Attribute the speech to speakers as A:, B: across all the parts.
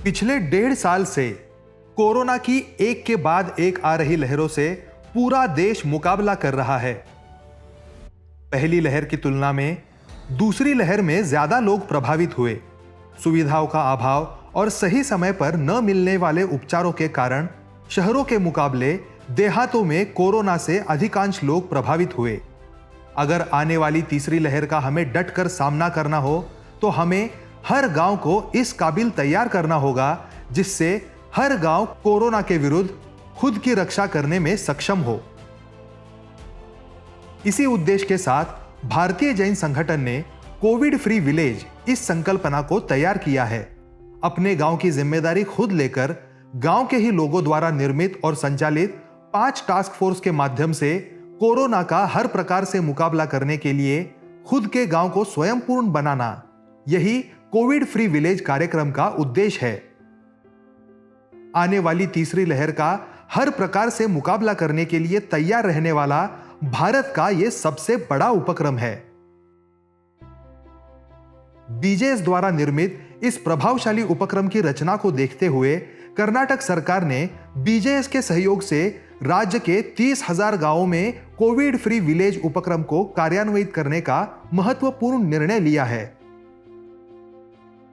A: पिछले 1.5 साल से कोरोना की एक के बाद एक आ रही लहरों से पूरा देश मुकाबला कर रहा है। पहली लहर की तुलना में दूसरी लहर में ज्यादा लोग प्रभावित हुए। सुविधाओं का अभाव और सही समय पर न मिलने वाले उपचारों के कारण शहरों के मुकाबले देहातों में कोरोना से अधिकांश लोग प्रभावित हुए। अगर आने वाली तीसरी लहर का हमें डटकर सामना करना हो तो हमें हर गांव को इस काबिल तैयार करना होगा जिससे हर गांव कोरोना के विरुद्ध खुद की रक्षा करने में सक्षम हो। इसी उद्देश्य के साथ भारतीय जैन संगठन ने कोविड फ्री विलेज इस संकल्पना को तैयार किया है। अपने गांव की जिम्मेदारी खुद लेकर गांव के ही लोगों द्वारा निर्मित और संचालित 5 टास्क फोर्स के माध्यम से कोरोना का हर प्रकार से मुकाबला करने के लिए खुद के गांव को स्वयं पूर्ण बनाना, यही कोविड फ्री विलेज कार्यक्रम का उद्देश्य है। आने वाली तीसरी लहर का हर प्रकार से मुकाबला करने के लिए तैयार रहने वाला भारत का यह सबसे बड़ा उपक्रम है। बीजेएस द्वारा निर्मित इस प्रभावशाली उपक्रम की रचना को देखते हुए कर्नाटक सरकार ने बीजेएस के सहयोग से राज्य के 30,000 गांवों में कोविड फ्री विलेज उपक्रम को कार्यान्वित करने का महत्वपूर्ण निर्णय लिया है।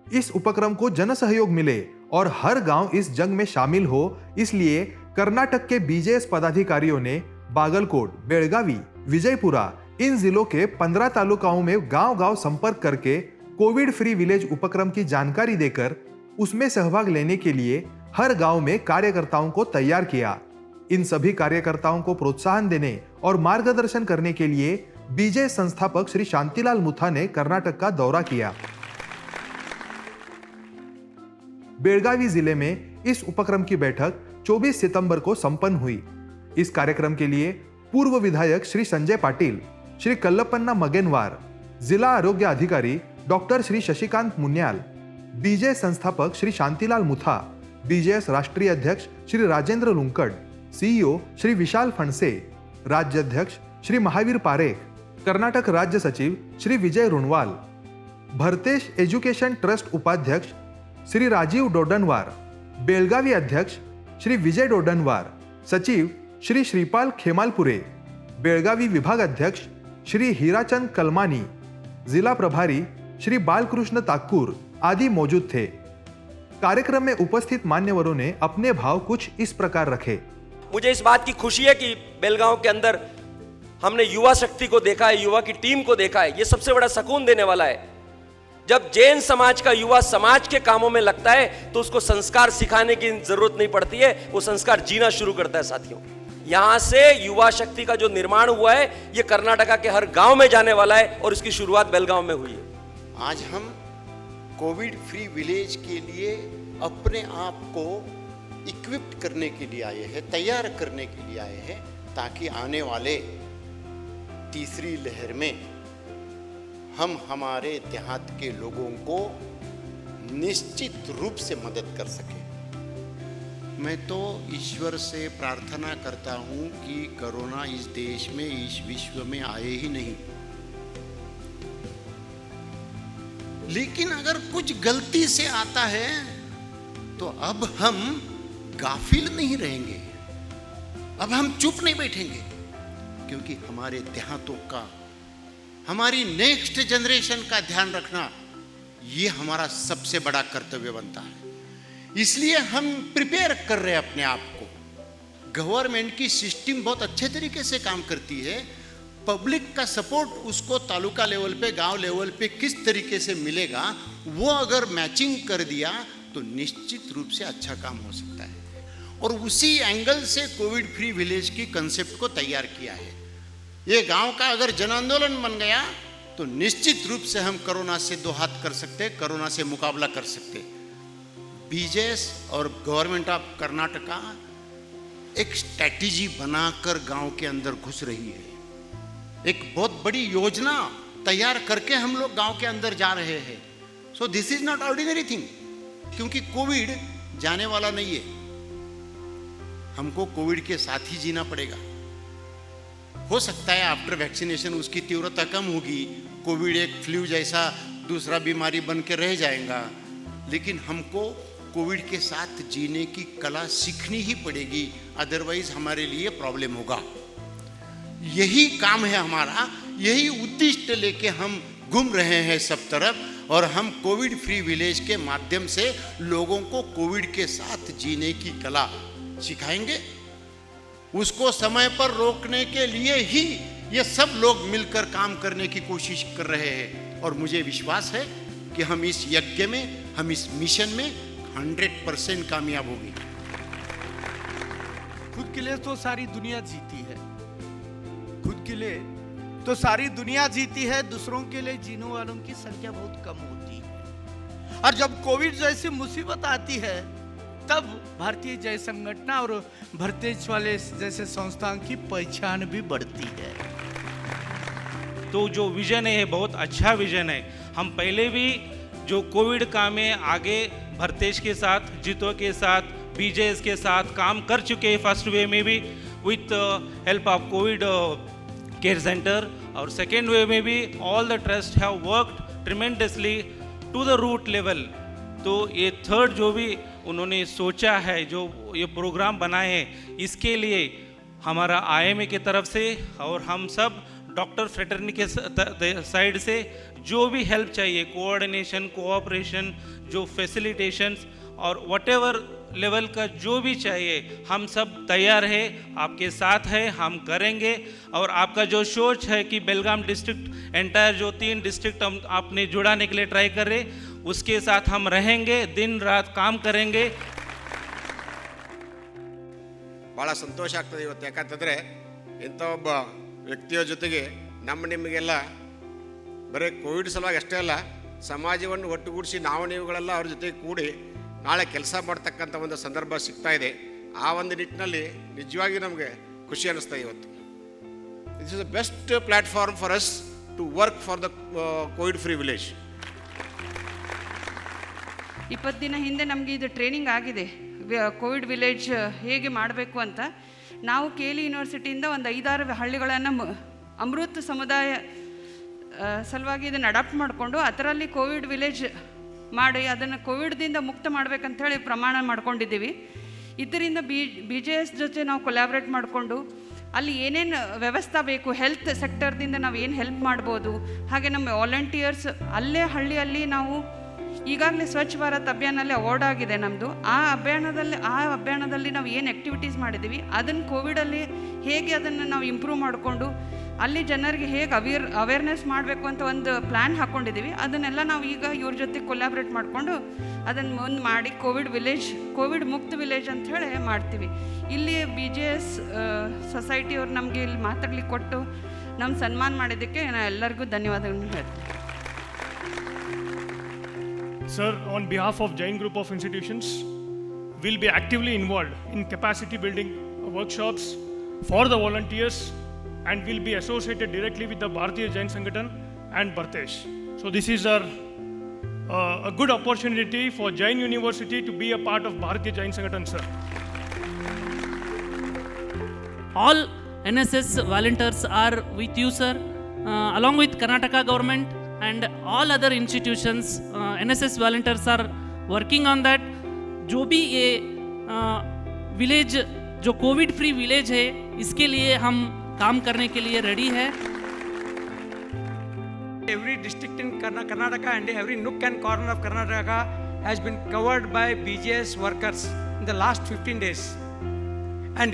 A: इस उपक्रम को जन सहयोग मिले और हर गांव इस जंग में शामिल हो, इसलिए कर्नाटक के बीजेएस पदाधिकारियों ने बागलकोट, बेळगावी, विजयपुरा इन जिलों के 15 तालुकाओं में गांव-गांव संपर्क करके कोविड फ्री विलेज उपक्रम की जानकारी देकर उसमें सहभाग लेने के लिए हर गांव में कार्यकर्ताओं को तैयार किया। इन सभी कार्यकर्ताओं को प्रोत्साहन देने और मार्गदर्शन करने के लिए बीजेएस संस्थापक श्री शांतिलाल मुथा ने कर्नाटक का दौरा किया। बेळगावी जिले में इस उपक्रम की बैठक 24 सितंबर को संपन्न हुई। इस कार्यक्रम के लिए पूर्व विधायक श्री संजय पाटिल, श्री कल्लप्पन्ना मगेनवार, जिला आरोग्य अधिकारी डॉक्टर श्री शशिकांत मुन्याल, बीजेएस संस्थापक श्री शांतिलाल मुथा, बीजेएस राष्ट्रीय अध्यक्ष श्री राजेंद्र लुंकड, सीईओ श्री विशाल फणसे, राज्य अध्यक्ष श्री महावीर पारेख, कर्नाटक राज्य सचिव श्री विजय रुणवाल, भरतेश एजुकेशन ट्रस्ट उपाध्यक्ष श्री राजीव डोडनवार, बेळगावी अध्यक्ष श्री विजय डोडनवार, सचिव श्री श्रीपाल खेमालपुरे, बेळगावी विभाग अध्यक्ष श्री हीराचंद कलमानी, जिला प्रभारी श्री बालकृष्ण ताकूर आदि मौजूद थे। कार्यक्रम में उपस्थित मान्यवरों ने अपने भाव कुछ इस प्रकार रखे।
B: मुझे इस बात की खुशी है कि बेलगांव के अंदर हमने युवा शक्ति को देखा है, युवा की टीम को देखा है। ये सबसे बड़ा सुकून देने वाला है। जब जैन समाज का युवा समाज के कामों में लगता है तो उसको संस्कार सिखाने की जरूरत नहीं पड़ती है, वो संस्कार जीना शुरू करता है। साथियों, यहां से युवा शक्ति का जो निर्माण हुआ है ये कर्नाटका के हर गांव में जाने वाला है और इसकी शुरुआत बेलगांव में हुई है।
C: आज हम कोविड फ्री विलेज के लिए अपने आप को इक्विप्ड करने के लिए आए हैं, तैयार करने के लिए आए हैं, ताकि आने वाले तीसरी लहर में हम हमारे देहात के लोगों को निश्चित रूप से मदद कर सकें। मैं तो ईश्वर से प्रार्थना करता हूं कि कोरोना इस देश में, इस विश्व में आए ही नहीं। लेकिन अगर कुछ गलती से आता है तो अब हम गाफिल नहीं रहेंगे, अब हम चुप नहीं बैठेंगे, क्योंकि हमारे देहातों का, हमारी नेक्स्ट जनरेशन का ध्यान रखना ये हमारा सबसे बड़ा कर्तव्य बनता है। इसलिए हम प्रिपेयर कर रहे हैं अपने आप को। गवर्नमेंट की सिस्टम बहुत अच्छे तरीके से काम करती है। पब्लिक का सपोर्ट उसको तालुका लेवल पे, गांव लेवल पे किस तरीके से मिलेगा, वो अगर मैचिंग कर दिया तो निश्चित रूप से अच्छा काम हो सकता है। और उसी एंगल से कोविड फ्री विलेज की कंसेप्ट को तैयार किया है। ये गांव का अगर जन आंदोलन बन गया तो निश्चित रूप से हम कोरोना से दो हाथ कर सकते, कोरोना से मुकाबला कर सकते। बीजेएस और गवर्नमेंट ऑफ कर्नाटका एक स्ट्रैटेजी बनाकर गांव के अंदर घुस रही है। एक बहुत बड़ी योजना तैयार करके हम लोग गांव के अंदर जा रहे हैं। So this is not ordinary thing, क्योंकि कोविड जाने वाला नहीं है। हमको कोविड के साथ ही जीना पड़ेगा। हो सकता है आफ्टर वैक्सीनेशन उसकी तीव्रता कम होगी, कोविड एक फ्लू जैसा दूसरा बीमारी बन के रह जाएगा, लेकिन हमको कोविड के साथ जीने की कला सीखनी ही पड़ेगी, अदरवाइज हमारे लिए प्रॉब्लम होगा। यही काम है हमारा, यही उद्दिष्ट लेके हम घूम रहे हैं सब तरफ, और हम कोविड फ्री विलेज के माध्यम से लोगों को कोविड के साथ जीने की कला सिखाएंगे। उसको समय पर रोकने के लिए ही ये सब लोग मिलकर काम करने की कोशिश कर रहे हैं, और मुझे विश्वास है कि हम इस यज्ञ में, हम इस मिशन में 100% कामयाब होंगे।
D: खुद के लिए तो सारी दुनिया जीती है, खुद के लिए तो सारी दुनिया जीती है, दूसरों के लिए जीने वालों की संख्या बहुत कम होती है। और जब कोविड जैसी मुसीबत आती है तब भारतीय जय संगठन और भरतेज वाले जैसे संस्थाओं की पहचान भी बढ़ती है।
E: तो जो विजन है बहुत अच्छा विजन है। हम पहले भी जो कोविड काम में आगे भरतेज के साथ, जीतो के साथ, बीजेएस के साथ काम कर चुके हैं। फर्स्ट वे में भी with help of Covid care centre, और सेकेंड वे में भी all the trust have worked tremendously to the root level. तो ये थर्ड जो भी उन्होंने सोचा है, जो ये प्रोग्राम बनाए हैं, इसके लिए हमारा आईएमए की तरफ से और हम सब डॉक्टर फ्रेटर्नी के साइड से जो भी हेल्प चाहिए, कोऑर्डिनेशन, कोऑपरेशन, जो फैसिलिटेशंस और व्हाटएवर लेवल का जो भी चाहिए, हम सब तैयार है, आपके साथ है, हम करेंगे। और आपका जो सोच है कि बेलगाम डिस्ट्रिक्ट एंटायर जो 3 डिस्ट्रिक्ट हम आपने जुड़ाने के लिए ट्राई कर रहे, उसके साथ हम रहेंगे, दिन रात काम करेंगे।
F: ಭಾಳ ಸಂತೋಷ ಆಗ್ತದೆ ಇವತ್ತು, ಯಾಕಂತಂದರೆ ಇಂಥ ಒಬ್ಬ ವ್ಯಕ್ತಿಯ ಜೊತೆಗೆ ನಿಮಗೆಲ್ಲ ಬರೀ ಕೋವಿಡ್ ಸಲುವಾಗಿ ಅಷ್ಟೇ ಅಲ್ಲ, ಸಮಾಜವನ್ನು ಒಟ್ಟುಗೂಡಿಸಿ ನಾವು ನೀವುಗಳೆಲ್ಲ ಅವ್ರ ಜೊತೆಗೆ ಕೂಡಿ ನಾಳೆ ಕೆಲಸ ಮಾಡ್ತಕ್ಕಂಥ ಒಂದು ಸಂದರ್ಭ ಸಿಗ್ತಾ ಇದೆ. ಆ ಒಂದು ನಿಟ್ಟಿನಲ್ಲಿ ನಿಜವಾಗಿ ನಮಗೆ ಖುಷಿ ಅನ್ನಿಸ್ತಾ ಇವತ್ತು. This is the best platform for us to work for the Covid free village.
G: 20 ದಿನ ಹಿಂದೆ ನಮಗೆ ಇದು ಟ್ರೈನಿಂಗ್ ಆಗಿದೆ, ಕೋವಿಡ್ ವಿಲೇಜ್ ಹೇಗೆ ಮಾಡಬೇಕು ಅಂತ. ನಾವು KL ಯೂನಿವರ್ಸಿಟಿಯಿಂದ ಒಂದು 5-6 ಹಳ್ಳಿಗಳನ್ನು ಅಮೃತ್ ಸಮುದಾಯ ಸಲುವಾಗಿ ಇದನ್ನು ಅಡಾಪ್ಟ್ ಮಾಡಿಕೊಂಡು ಅದರಲ್ಲಿ ಕೋವಿಡ್ ವಿಲೇಜ್ ಮಾಡಿ ಅದನ್ನು ಕೋವಿಡ್ದಿಂದ ಮುಕ್ತ ಮಾಡಬೇಕಂಥೇಳಿ ಪ್ರಮಾಣ ಮಾಡ್ಕೊಂಡಿದ್ದೀವಿ. ಇದರಿಂದ BJS ಜೊತೆ ನಾವು ಕೊಲ್ಯಾಬ್ರೇಟ್ ಮಾಡಿಕೊಂಡು ಅಲ್ಲಿ ಏನೇನು ವ್ಯವಸ್ಥೆ ಬೇಕು, ಹೆಲ್ತ್ ಸೆಕ್ಟರ್ದಿಂದ ನಾವು ಏನು ಹೆಲ್ಪ್ ಮಾಡ್ಬೋದು, ಹಾಗೆ ನಮ್ಮ ವಾಲಂಟಿಯರ್ಸ್ ಅಲ್ಲೇ ಹಳ್ಳಿಯಲ್ಲಿ ನಾವು ಈಗಾಗಲೇ ಸ್ವಚ್ಛ ಭಾರತ್ ಅಭಿಯಾನಲ್ಲಿ ಅವಾರ್ಡ್ ಆಗಿದೆ ನಮ್ಮದು. ಆ ಅಭಿಯಾನದಲ್ಲಿ ನಾವು ಏನು ಆ್ಯಕ್ಟಿವಿಟೀಸ್ ಮಾಡಿದ್ದೀವಿ ಅದನ್ನು ಕೋವಿಡಲ್ಲಿ ಹೇಗೆ ಅದನ್ನು ನಾವು ಇಂಪ್ರೂವ್ ಮಾಡಿಕೊಂಡು ಅಲ್ಲಿ ಜನರಿಗೆ ಹೇಗೆ ಅವೇರ್ನೆಸ್ ಮಾಡಬೇಕು ಅಂತ ಒಂದು ಪ್ಲ್ಯಾನ್ ಹಾಕ್ಕೊಂಡಿದ್ದೀವಿ. ಅದನ್ನೆಲ್ಲ ನಾವು ಈಗ ಇವ್ರ ಜೊತೆ ಕೊಲ್ಯಾಬ್ರೇಟ್ ಮಾಡಿಕೊಂಡು ಅದನ್ನು ಮುಂದೆ ಮಾಡಿ ಕೋವಿಡ್ ಮುಕ್ತ ವಿಲೇಜ್ ಅಂಥೇಳಿ ಮಾಡ್ತೀವಿ. ಇಲ್ಲಿ BJS ಸೊಸೈಟಿಯವ್ರು ನಮಗೆ ಇಲ್ಲಿ ಮಾತಾಡ್ಲಿಕ್ಕೆ ಕೊಟ್ಟು ನಮ್ಮ ಸನ್ಮಾನ ಮಾಡಿದ್ದಕ್ಕೆ ನಾನು ಎಲ್ಲರಿಗೂ ಧನ್ಯವಾದಗಳನ್ನು ಹೇಳ್ತೀನಿ.
H: Sir, on behalf of Jain Group of Institutions, we'll be actively involved in capacity building workshops for the volunteers, and will be associated directly with the Bharatiya Jain Sangathan and Bhartesh. So this is a good opportunity for Jain University to be a part of Bharatiya Jain Sangathan, sir.
I: All NSS volunteers are with you, sir, along with Karnataka government and all other institutions. NSS volunteers are working on that. जो भी ये village जो Covid free village है, इसके लिए हम काम करने के लिए रेडी है.
J: Every district in Karnataka and every nook and corner of Karnataka has been covered by BJS workers in the last 15 days. And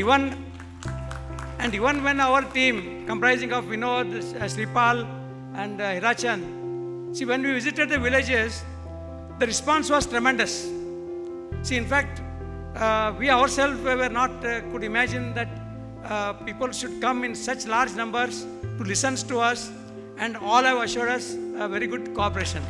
J: even when our team comprising of Vinod, Sripal and Hirachan, see, when we visited the villages, the response was tremendous. See, in fact, we ourselves were not could imagine that people should come in such large numbers to listen to us, and all have assured us a very good cooperation.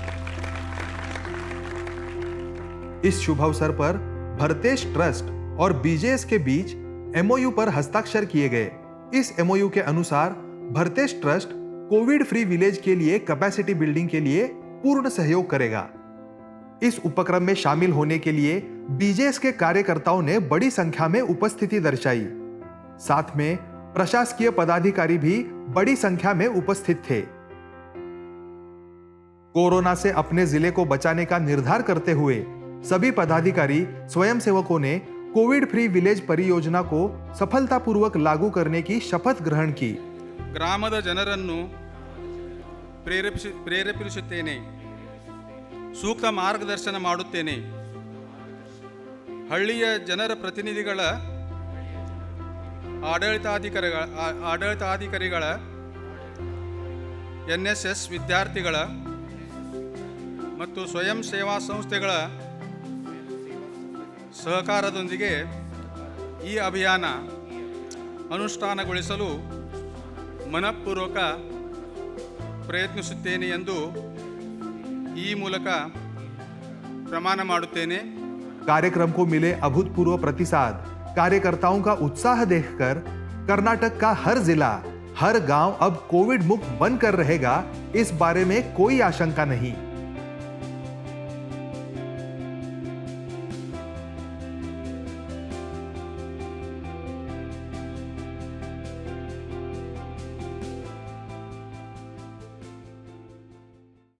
A: इस शुभ अवसर पर Bharatesh trust और BJS के बीच MOU पर हस्ताक्षर किए गए। इस MOU के अनुसार Bharatesh trust Covid free village के लिए कैपेसिटी बिल्डिंग के लिए पूर्ण सहयोग करेगा। इस उपक्रम में शामिल होने के लिए BJS के कार्यकर्ताओं ने बड़ी संख्या में उपस्थिति दर्शाई। साथ में प्रशासकीय पदाधिकारी भी बड़ी संख्या में उपस्थित थे। कोरोना से अपने जिले को बचाने का निर्धार करते हुए सभी पदाधिकारी स्वयंसेवकों ने कोविड फ्री विलेज परियोजना को सफलतापूर्वक लागू करने की शपथ ग्रहण की।
K: ಗ್ರಾಮದ ಜನರನ್ನು ಪ್ರೇರೇಪಿಸುತ್ತೇನೆ, ಸೂಕ್ತ ಮಾರ್ಗದರ್ಶನ ಮಾಡುತ್ತೇನೆ. ಹಳ್ಳಿಯ ಜನರ ಪ್ರತಿನಿಧಿಗಳ ಆಡಳಿತಾಧಿಕಾರಿಗಳ NSS ವಿದ್ಯಾರ್ಥಿಗಳ ಮತ್ತು ಸ್ವಯಂ ಸೇವಾ ಸಂಸ್ಥೆಗಳ ಸಹಕಾರದೊಂದಿಗೆ ಈ ಅಭಿಯಾನ ಅನುಷ್ಠಾನಗೊಳಿಸಲು ಮನಪೂರ್ವಕ ಪ್ರಯತ್ನಿಸುತ್ತೇನೆ ಎಂದು ಈ ಮೂಲಕ ಪ್ರಮಾಣ ಮಾಡುತ್ತೇನೆ.
A: कार्यक्रम को मिले अभूतपूर्व प्रतिसाद, कार्यकर्ताओं का उत्साह देखकर कर्नाटक का हर जिला, हर गांव अब कोविड मुक्त बनकर रहेगा, इस बारे में कोई आशंका नहीं।